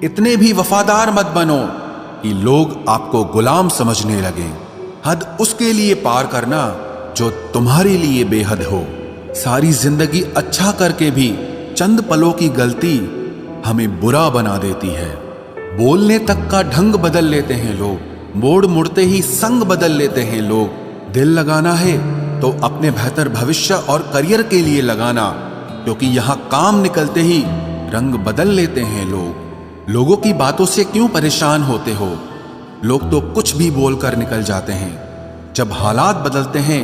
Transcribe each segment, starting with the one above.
इतने भी वफादार मत बनो कि लोग आपको गुलाम समझने लगे। हद उसके लिए पार करना जो तुम्हारे लिए बेहद हो। सारी जिंदगी अच्छा करके भी चंद पलों की गलती हमें बुरा बना देती है। बोलने तक का ढंग बदल लेते हैं लोग, मोड़ मुड़ते ही संग बदल लेते हैं लोग। दिल लगाना है तो अपने बेहतर भविष्य और करियर के लिए लगाना, क्योंकि यहाँ काम निकलते ही रंग बदल लेते हैं लोग। लोगों की बातों से क्यों परेशान होते हो? लोग तो कुछ भी बोलकर निकल जाते हैं। जब हालात बदलते हैं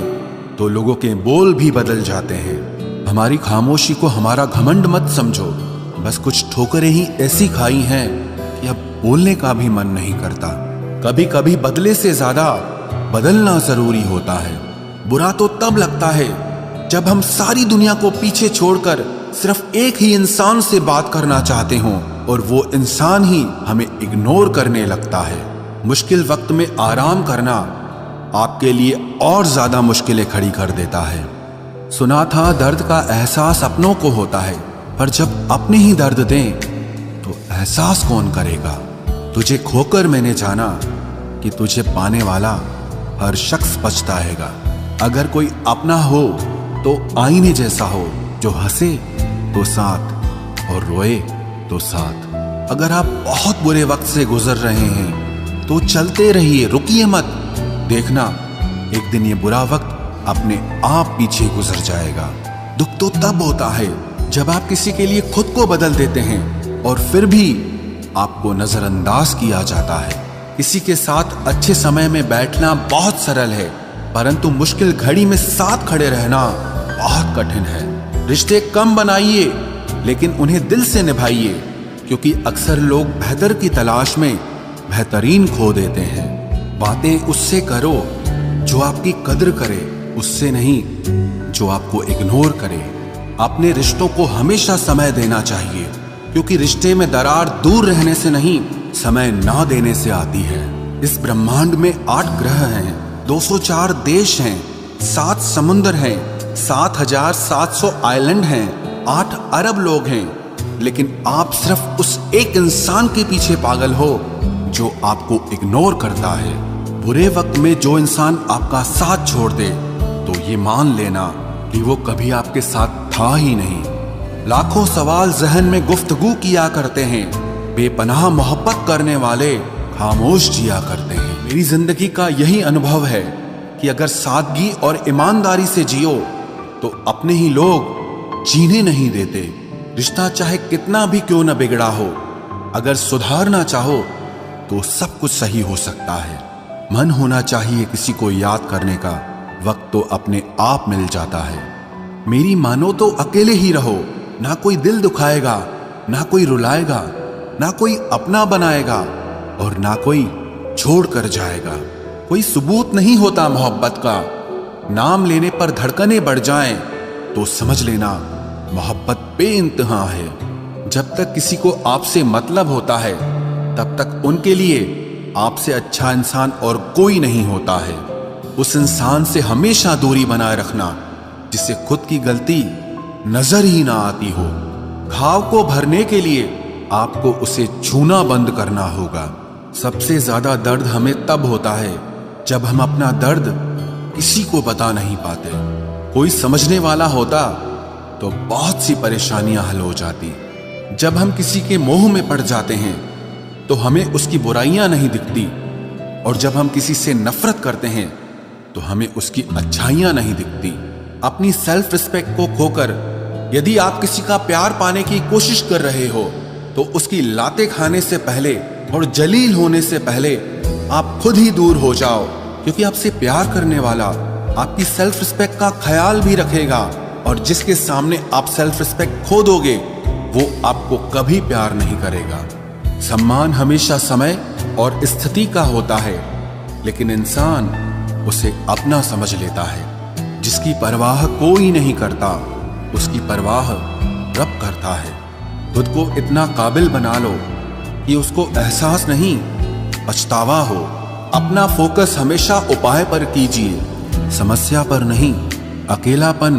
तो लोगों के बोल भी बदल जाते हैं। हमारी खामोशी को हमारा घमंड मत समझो। बस कुछ ठोकरें ही ऐसी खाई हैं कि अब बोलने का भी मन नहीं करता। कभी कभी बदले से ज्यादा बदलना जरूरी होता है। बुरा तो तब लगता है जब हम सारी दुनिया को पीछे छोड़कर सिर्फ एक ही इंसान से बात करना चाहते हों और वो इंसान ही हमें इग्नोर करने लगता है। मुश्किल वक्त में आराम करना आपके लिए और ज्यादा मुश्किलें खड़ी कर देता है। सुना था दर्द का एहसास अपनों को होता है, पर जब अपने ही दर्द दें तो एहसास कौन करेगा? तुझे खोकर मैंने जाना कि तुझे पाने वाला हर शख्स पछताएगा। अगर कोई अपना हो तो आईने जैसा हो, जो हंसे तो साथ और रोए तो साथ। अगर आप बहुत बुरे वक्त से गुजर रहे हैं तो चलते रहिए, रुकिए मत। देखना एक दिन ये बुरा वक्त अपने आप पीछे गुजर जाएगा। दुख तो तब होता है जब आप किसी के लिए खुद को बदल देते हैं और फिर भी आपको नजरअंदाज किया जाता है। किसी के साथ अच्छे समय में बैठना बहुत सरल है, परंतु मुश्किल घड़ी में साथ खड़े रहना बहुत कठिन है। रिश्ते कम बनाइए लेकिन उन्हें दिल से निभाइए, क्योंकि अक्सर लोग बेहतर की तलाश में बेहतरीन खो देते हैं। बातें उससे करो जो आपकी कद्र करे, उससे नहीं जो आपको इग्नोर करे। अपने रिश्तों को हमेशा समय देना चाहिए, क्योंकि रिश्ते में दरार दूर रहने से नहीं, समय ना देने से आती है। इस ब्रह्मांड में 8 ग्रह हैं, 204 देश हैं, 7 समुद्र हैं, 7,700 आइलैंड हैं, 8 अरब लोग हैं, लेकिन आप सिर्फ उस एक इंसान के पीछे पागल हो जो आपको इग्नोर करता है। बुरे वक्त में जो इंसान आपका साथ छोड़ दे तो ये मान लेना कि वो कभी आपके साथ था ही नहीं। लाखों सवाल जहन में गुफ्तगू किया करते हैं, बेपनाह मोहब्बत करने वाले खामोश जिया करते हैं। मेरी जिंदगी का यही अनुभव है कि अगर सादगी और ईमानदारी से जियो तो अपने ही लोग जीने नहीं देते। रिश्ता चाहे कितना भी क्यों न बिगड़ा हो, अगर सुधारना चाहो तो सब कुछ सही हो सकता है। मन होना चाहिए किसी को याद करने का, वक्त तो अपने आप मिल जाता है। मेरी मानो तो अकेले ही रहो, ना कोई दिल दुखाएगा, ना कोई रुलाएगा, ना कोई अपना बनाएगा और ना कोई छोड़ कर जाएगा। कोई सबूत नहीं होता मोहब्बत का। नाम लेने पर धड़कनें बढ़ जाएं तो समझ लेना मोहब्बत बेइंतहा है। जब तक किसी को आपसे मतलब होता है तब तक उनके लिए आपसे अच्छा इंसान और कोई नहीं होता है। उस इंसान से हमेशा दूरी बनाए रखना जिसे खुद की गलती नजर ही ना आती हो। घाव को भरने के लिए आपको उसे छूना बंद करना होगा। सबसे ज्यादा दर्द हमें तब होता है जब हम अपना दर्द किसी को बता नहीं पाते। कोई समझने वाला होता तो बहुत सी परेशानियां हल हो जाती। जब हम किसी के मोह में पड़ जाते हैं तो हमें उसकी बुराइयां नहीं दिखती, और जब हम किसी से नफरत करते हैं तो हमें उसकी अच्छाइयां नहीं दिखती। अपनी सेल्फ रिस्पेक्ट को खोकर यदि आप किसी का प्यार पाने की कोशिश कर रहे हो तो उसकी लाते खाने से पहले और जलील होने से पहले आप खुद ही दूर हो जाओ, क्योंकि आपसे प्यार करने वाला आपकी सेल्फ रिस्पेक्ट का ख्याल भी रखेगा, और जिसके सामने आप सेल्फ रिस्पेक्ट खो दोगे वो आपको कभी प्यार नहीं करेगा। सम्मान हमेशा समय और स्थिति का होता है, लेकिन इंसान उसे अपना समझ लेता है। जिसकी परवाह कोई नहीं करता उसकी परवाह रब करता है। खुद को इतना काबिल बना लो कि उसको एहसास नहीं पछतावा हो। अपना फोकस हमेशा उपाय पर कीजिए, समस्या पर नहीं। अकेलापन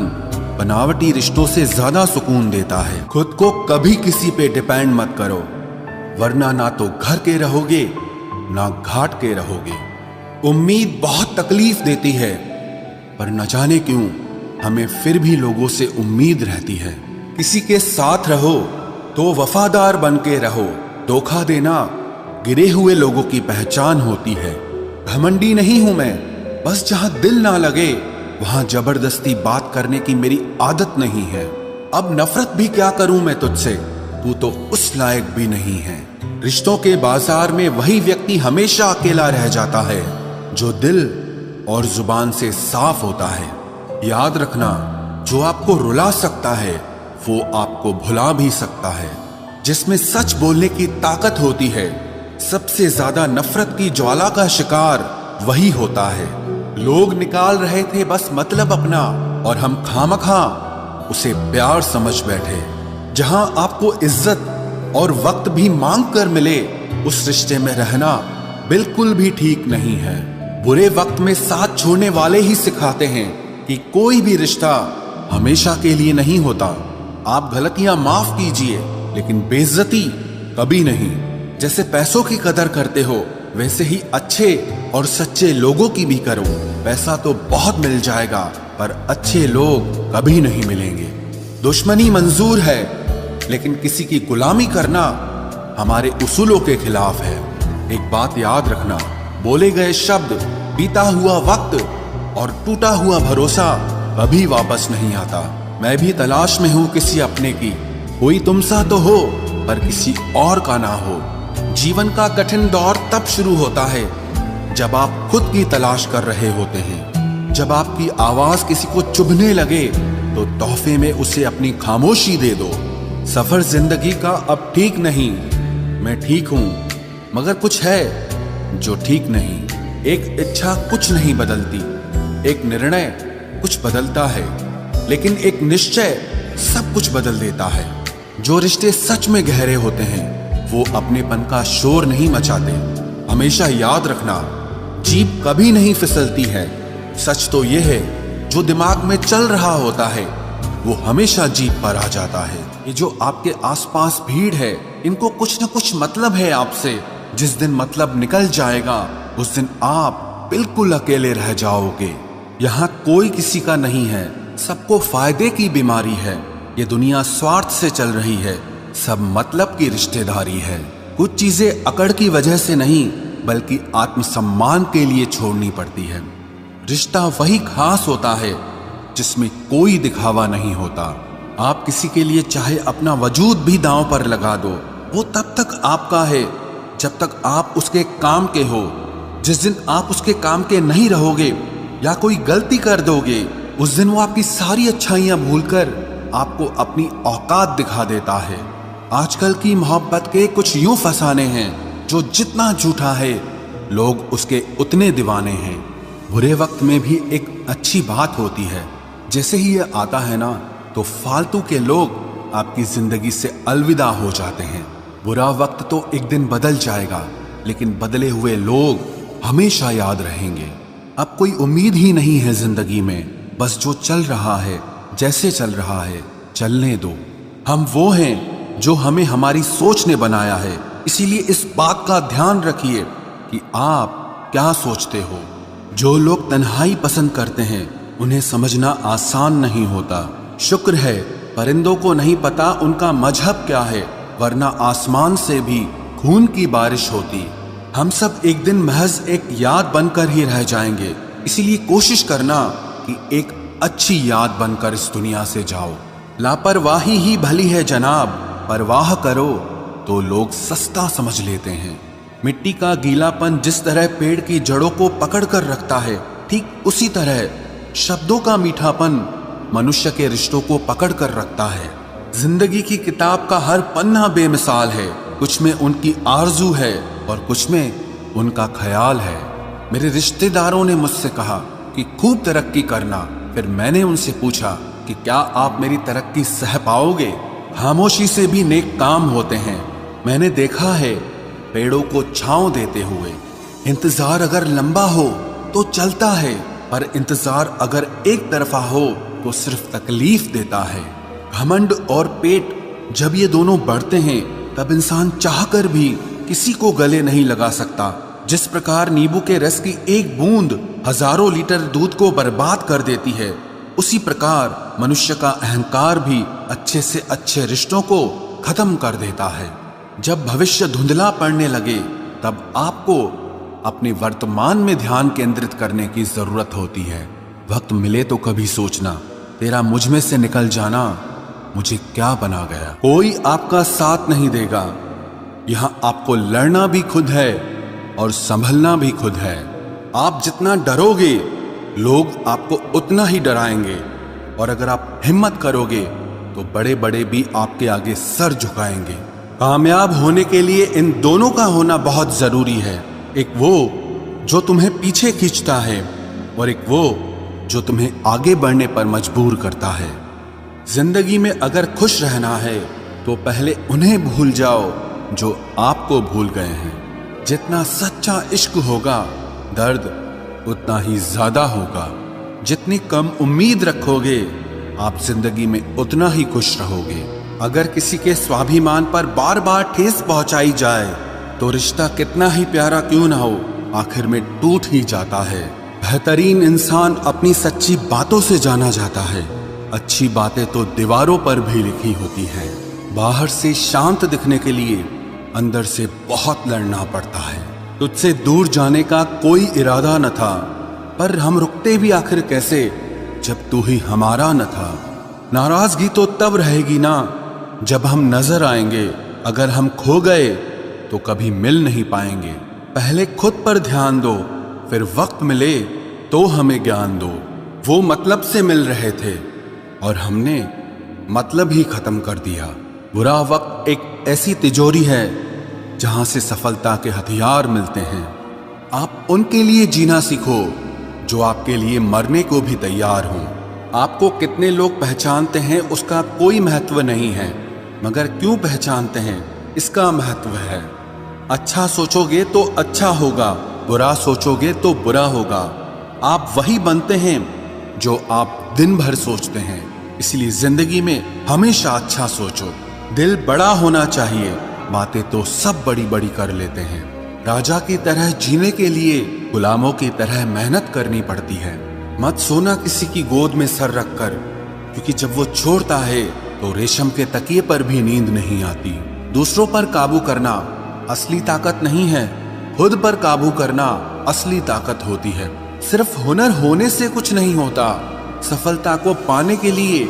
बनावटी रिश्तों से ज्यादा सुकून देता है। खुद को कभी किसी पे डिपेंड मत करो। वरना ना तो घर के रहोगे ना घाट के रहोगे। उम्मीद बहुत तकलीफ देती है, पर न जाने क्यों हमें फिर भी लोगों से उम्मीद रहती है। किसी के साथ रहो तो वफादार बन के रहो। धोखा देना गिरे हुए लोगों की पहचान होती है। घमंडी नहीं हूं मैं, बस जहां दिल ना लगे वहां जबरदस्ती बात करने की मेरी आदत नहीं है। अब नफरत भी क्या करूं मैं तुझसे, तू तो उस लायक भी नहीं है। रिश्तों के बाजार में वही व्यक्ति हमेशा अकेला रह जाता है जो दिल और जुबान से साफ होता है। याद रखना, जो आपको रुला सकता है वो आपको भुला भी सकता है। जिसमें सच बोलने की ताकत होती है, सबसे ज्यादा नफरत की ज्वाला का शिकार वही होता है। लोग निकाल रहे थे बस मतलब अपना, और हम खामखा उसे प्यार समझ बैठे। जहां आपको इज्जत और वक्त भी मांग कर मिले, उस रिश्ते में रहना बिल्कुल भी ठीक नहीं है। बुरे वक्त में साथ छोड़ने वाले ही सिखाते हैं कि कोई भी रिश्ता हमेशा के लिए नहीं होता। आप गलतियां माफ कीजिए, लेकिन बेइज्जती कभी नहीं। जैसे पैसों की कदर करते हो, वैसे ही अच्छे और सच्चे लोगों की भी करो। पैसा तो बहुत मिल जाएगा, पर अच्छे लोग कभी नहीं मिलेंगे। दुश्मनी मंजूर है, लेकिन किसी की गुलामी करना हमारे उसूलों के खिलाफ है। एक बात याद रखना, बोले गए शब्द, बीता हुआ वक्त और टूटा हुआ भरोसा कभी वापस नहीं आता। मैं भी तलाश में हूं किसी अपने की। कोई तुम सा तो हो, पर किसी और का ना हो। जीवन का कठिन दौर तब शुरू होता है जब आप खुद की तलाश कर रहे होते हैं। जब आपकी आवाज किसी को चुभने लगे तो तोहफे में उसे अपनी खामोशी दे दो। सफर जिंदगी का अब ठीक नहीं, मैं ठीक हूं, मगर कुछ है जो ठीक नहीं। एक इच्छा कुछ नहीं बदलती, एक निर्णय कुछ बदलता है, लेकिन एक निश्चय सब कुछ बदल देता है। जो रिश्ते सच में गहरे होते हैं वो अपनेपन का शोर नहीं मचाते। हमेशा याद रखना, जीप कभी नहीं फिसलती है। सच तो यह है, जो दिमाग में चल रहा होता है वो हमेशा जीप पर आ जाता है। ये जो आपके आसपास भीड़ है, इनको कुछ न कुछ मतलब है आपसे। जिस दिन मतलब निकल जाएगा, उस दिन आप बिल्कुल अकेले रह जाओगे। यहाँ कोई किसी का नहीं है, सबको फायदे की बीमारी है। ये दुनिया स्वार्थ से चल रही है, सब मतलब की रिश्तेदारी है। कुछ चीजें अकड़ की वजह से नहीं, बल्कि आत्मसम्मान के लिए छोड़नी पड़ती है। रिश्ता वही खास होता है जिसमें कोई दिखावा नहीं होता। आप किसी के लिए चाहे अपना वजूद भी दांव पर लगा दो, वो तब तक आपका है जब तक आप उसके काम के हो। जिस दिन आप उसके काम के नहीं रहोगे या कोई गलती कर दोगे, उस दिन वो आपकी सारी अच्छाइयां भूलकर आपको अपनी औकात दिखा देता है। आजकल की मोहब्बत के कुछ यूं फसाने हैं, जो जितना झूठा है लोग उसके उतने दीवाने हैं। बुरे वक्त में भी एक अच्छी बात होती है, जैसे ही ये आता है ना, तो फालतू के लोग आपकी जिंदगी से अलविदा हो जाते हैं। बुरा वक्त तो एक दिन बदल जाएगा, लेकिन बदले हुए लोग हमेशा याद रहेंगे। अब कोई उम्मीद ही नहीं है जिंदगी में, बस जो चल रहा है, जैसे चल रहा है, चलने दो। हम वो हैं जो हमें हमारी सोच ने बनाया है। इसीलिए इस बात का ध्यान रखिए कि आप क्या सोचते हो। जो लोग तन्हाई पसंद करते हैं, उन्हें समझना आसान नहीं होता। शुक्र है परिंदों को नहीं पता उनका मजहब क्या है, वरना आसमान से भी खून की बारिश होती। हम सब एक दिन महज एक याद बनकर ही रह जाएंगे। इसीलिए कोशिश करना कि एक अच्छी याद बनकर इस दुनिया से जाओ। लापरवाही ही भली है जनाब, परवाह करो तो लोग सस्ता समझ लेते हैं। मिट्टी का गीलापन जिस तरह पेड़ की जड़ों को पकड़ कर रखता है, ठीक उसी तरह शब्दों का मीठापन मनुष्य के रिश्तों को पकड़ कर रखता है। जिंदगी की किताब का हर पन्ना बेमिसाल है। कुछ में उनकी आरजू है और कुछ में उनका ख्याल है। मेरे रिश्तेदारों ने मुझसे कहा कि खूब तरक्की करना। फिर मैंने उनसे पूछा कि क्या आप मेरी तरक्की सह पाओगे? खामोशी से भी नेक काम होते हैं। मैंने देखा है पेड़ों को छांव देते हुए। इंतजार अगर लंबा हो तो चलता है, पर इंतजार अगर एक तरफा हो तो सिर्फ तकलीफ देता है। घमंड और पेट जब ये दोनों बढ़ते हैं, तब इंसान चाहकर भी किसी को गले नहीं लगा सकता। जिस प्रकार नींबू के रस की एक बूंद हजारों लीटर दूध को बर्बाद कर देती है, उसी प्रकार मनुष्य का अहंकार भी अच्छे से अच्छे रिश्तों को खत्म कर देता है। जब भविष्य धुंधला पड़ने लगे तब आपको अपने वर्तमान में ध्यान केंद्रित करने की जरूरत होती है। वक्त मिले तो कभी सोचना, तेरा मुझ में से निकल जाना मुझे क्या बना गया। कोई आपका साथ नहीं देगा। यहां आपको लड़ना भी खुद है और संभलना भी खुद है। आप जितना डरोगे लोग आपको उतना ही डराएंगे, और अगर आप हिम्मत करोगे तो बड़े बड़े भी आपके आगे सर झुकाएंगे। कामयाब होने के लिए इन दोनों का होना बहुत जरूरी है। एक वो जो तुम्हें पीछे खींचता है, और एक वो जो तुम्हें आगे बढ़ने पर मजबूर करता है। जिंदगी में अगर खुश रहना है तो पहले उन्हें भूल जाओ जो आपको भूल गए हैं। जितना सच्चा इश्क होगा दर्द उतना ही ज्यादा होगा। जितनी कम उम्मीद रखोगे आप जिंदगी में उतना ही खुश रहोगे। अगर किसी के स्वाभिमान पर बार बार ठेस पहुंचाई जाए तो रिश्ता कितना ही प्यारा क्यों ना हो, आखिर में टूट ही जाता है। बेहतरीन इंसान अपनी सच्ची बातों से जाना जाता है। अच्छी बातें तो दीवारों पर भी लिखी होती हैं। बाहर से शांत दिखने के लिए अंदर से बहुत लड़ना पड़ता है। तुझसे दूर जाने का कोई इरादा न था, पर हम रुकते भी आखिर कैसे जब तू ही हमारा न था। नाराजगी तो तब रहेगी ना जब हम नजर आएंगे। अगर हम खो गए तो कभी मिल नहीं पाएंगे। पहले खुद पर ध्यान दो, फिर वक्त मिले तो हमें ज्ञान दो। वो मतलब से मिल रहे थे और हमने मतलब ही खत्म कर दिया। बुरा वक्त एक ऐसी तिजोरी है जहां से सफलता के हथियार मिलते हैं। आप उनके लिए जीना सीखो जो आपके लिए मरने को भी तैयार हों। आपको कितने लोग पहचानते हैं उसका कोई महत्व नहीं है, मगर क्यों पहचानते हैं इसका महत्व है। अच्छा सोचोगे तो अच्छा होगा, बुरा सोचोगे तो बुरा होगा। आप वही बनते हैं जो आप दिन भर सोचते हैं। इसलिए जिंदगी में हमेशा अच्छा सोचो। दिल बड़ा होना चाहिए, बातें तो सब बड़ी बड़ी कर लेते हैं। राजा की तरह जीने के लिए गुलामों की तरह मेहनत करनी पड़ती है। मत सोना किसी की गोद में सर रखकर, क्योंकि जब वो छोड़ता है तो रेशम के तकिए पर भी नींद नहीं आती। दूसरों पर काबू करना असली ताकत नहीं है, खुद पर काबू करना असली ताकत होती है। सिर्फ हुनर होने से कुछ नहीं होता। सफलता को पाने के लिए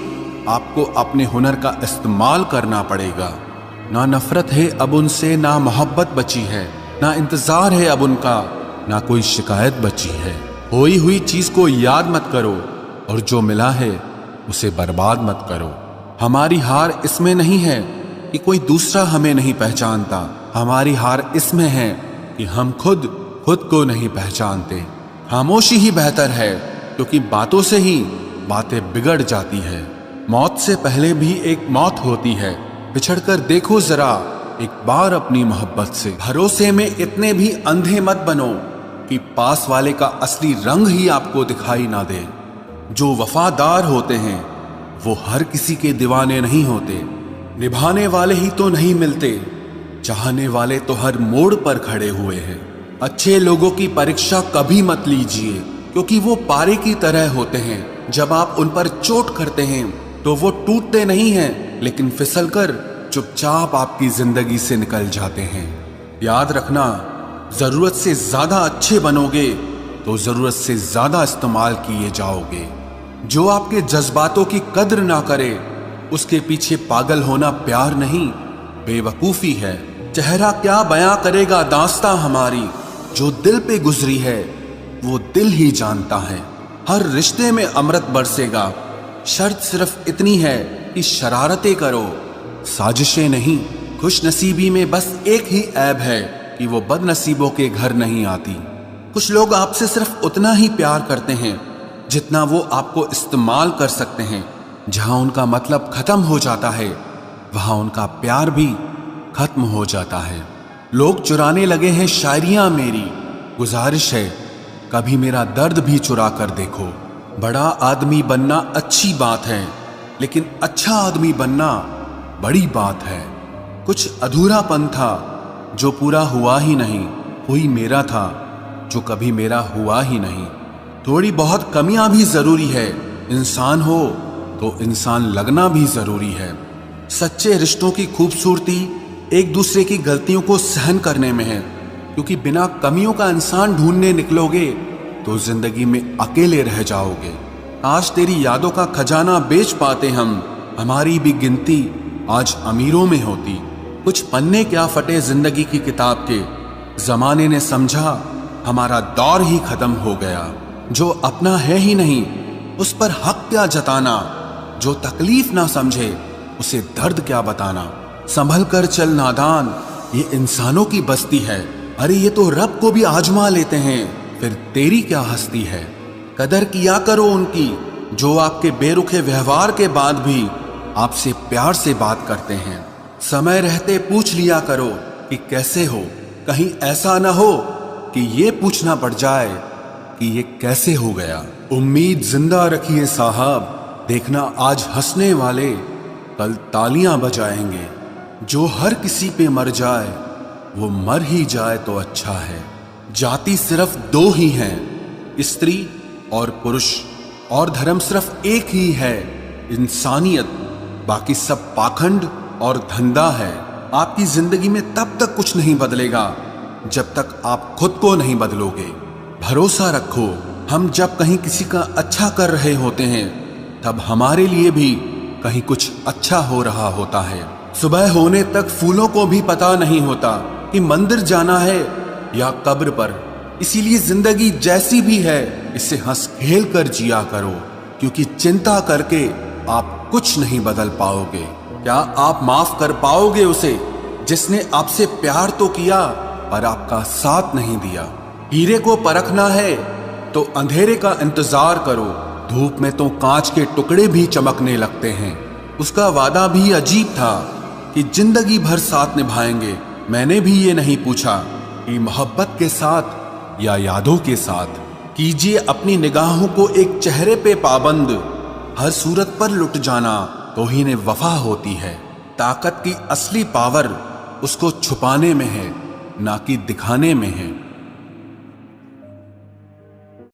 आपको अपने हुनर का इस्तेमाल करना पड़ेगा। ना नफरत है अब उनसे, ना मोहब्बत बची है, ना इंतजार है अब उनका, ना कोई शिकायत बची है। खोई हुई चीज को याद मत करो और जो मिला है उसे बर्बाद मत करो। हमारी हार इसमें नहीं है कि कोई दूसरा हमें नहीं पहचानता। हमारी हार इसमें है कि हम खुद को नहीं पहचानते। खामोशी ही बेहतर है, क्योंकि बातों से ही बातें बिगड़ जाती है। मौत से पहले भी एक मौत होती है। बिछड़कर देखो जरा एक बार अपनी मोहब्बत से। भरोसे में इतने भी अंधे मत बनो कि पास वाले का असली रंग ही आपको दिखाई ना दे। जो वफादार होते हैं वो हर किसी के दीवाने नहीं होते। निभाने वाले ही तो नहीं मिलते, चाहने वाले तो हर मोड़ पर खड़े हुए हैं। अच्छे लोगों की परीक्षा कभी मत लीजिए, क्योंकि वो पारे की तरह होते हैं। जब आप उन पर चोट करते हैं तो वो टूटते नहीं हैं, लेकिन फिसलकर चुपचाप आपकी जिंदगी से निकल जाते हैं। याद रखना, जरूरत से ज्यादा अच्छे बनोगे तो जरूरत से ज्यादा इस्तेमाल किए जाओगे। जो आपके जज्बातों की कद्र ना करे उसके पीछे पागल होना प्यार नहीं, बेवकूफी है। चेहरा क्या बयां करेगा दास्तां हमारी, जो दिल पे गुजरी है वो दिल ही जानता है। हर रिश्ते में अमृत बरसेगा, शर्त सिर्फ इतनी है कि शरारतें करो, साजिशें नहीं। खुश नसीबी में बस एक ही ऐब है कि वो बदनसीबों के घर नहीं आती। कुछ लोग आपसे सिर्फ उतना ही प्यार करते हैं जितना वो आपको इस्तेमाल कर सकते हैं। जहां उनका मतलब खत्म हो जाता है वहां उनका प्यार भी खत्म हो जाता है। लोग चुराने लगे हैं शायरियां मेरी, गुजारिश है कभी मेरा दर्द भी चुरा कर देखो। बड़ा आदमी बनना अच्छी बात है, लेकिन अच्छा आदमी बनना बड़ी बात है। कुछ अधूरापन था जो पूरा हुआ ही नहीं, कोई मेरा था जो कभी मेरा हुआ ही नहीं। थोड़ी बहुत कमियां भी जरूरी है, इंसान हो तो इंसान लगना भी जरूरी है। सच्चे रिश्तों की खूबसूरती एक दूसरे की गलतियों को सहन करने में है, क्योंकि बिना कमियों का इंसान ढूंढने निकलोगे तो जिंदगी में अकेले रह जाओगे। आज तेरी यादों का खजाना बेच पाते हम, हमारी भी गिनती आज अमीरों में होती। कुछ पन्ने क्या फटे जिंदगी की किताब के, जमाने ने समझा हमारा दौर ही खत्म हो गया। जो अपना है ही नहीं उस पर हक क्या जताना, जो तकलीफ ना समझे उसे दर्द क्या बताना। संभल कर चल नादान, ये इंसानों की बस्ती है। अरे ये तो रब को भी आजमा लेते हैं, फिर तेरी क्या हस्ती है। कदर किया करो उनकी जो आपके बेरुखे व्यवहार के बाद भी आपसे प्यार से बात करते हैं। समय रहते पूछ लिया करो कि कैसे हो, कहीं ऐसा ना हो कि ये पूछना पड़ जाए कि ये कैसे हो गया। उम्मीद जिंदा रखिए साहब, देखना आज हंसने वाले कल तालियां बजाएंगे। जो हर किसी पे मर जाए वो मर ही जाए तो अच्छा है। जाति सिर्फ दो ही हैं, स्त्री और पुरुष, और धर्म सिर्फ एक ही है, इंसानियत। बाकी सब पाखंड और धंधा है। आपकी जिंदगी में तब तक कुछ नहीं बदलेगा जब तक आप खुद को नहीं बदलोगे। भरोसा रखो, हम जब कहीं किसी का अच्छा कर रहे होते हैं तब हमारे लिए भी कहीं कुछ अच्छा हो रहा होता है। सुबह होने तक फूलों को भी पता नहीं होता कि मंदिर जाना है या कब्र पर। इसीलिए जिंदगी जैसी भी है इसे हंस खेल कर जिया करो, क्योंकि चिंता करके आप कुछ नहीं बदल पाओगे। क्या आप माफ कर पाओगे उसे जिसने आपसे प्यार तो किया पर आपका साथ नहीं दिया। हीरे को परखना है तो अंधेरे का इंतजार करो, धूप में तो कांच के टुकड़े भी चमकने लगते हैं। उसका वादा भी अजीब था कि जिंदगी भर साथ निभाएंगे। मैंने भी ये नहीं पूछा कि मोहब्बत के साथ या यादों के साथ। कीजिए अपनी निगाहों को एक चेहरे पे पाबंद, हर सूरत पर लुट जाना तौहीन वफा होती है। ताकत की असली पावर उसको छुपाने में है, ना कि दिखाने में है।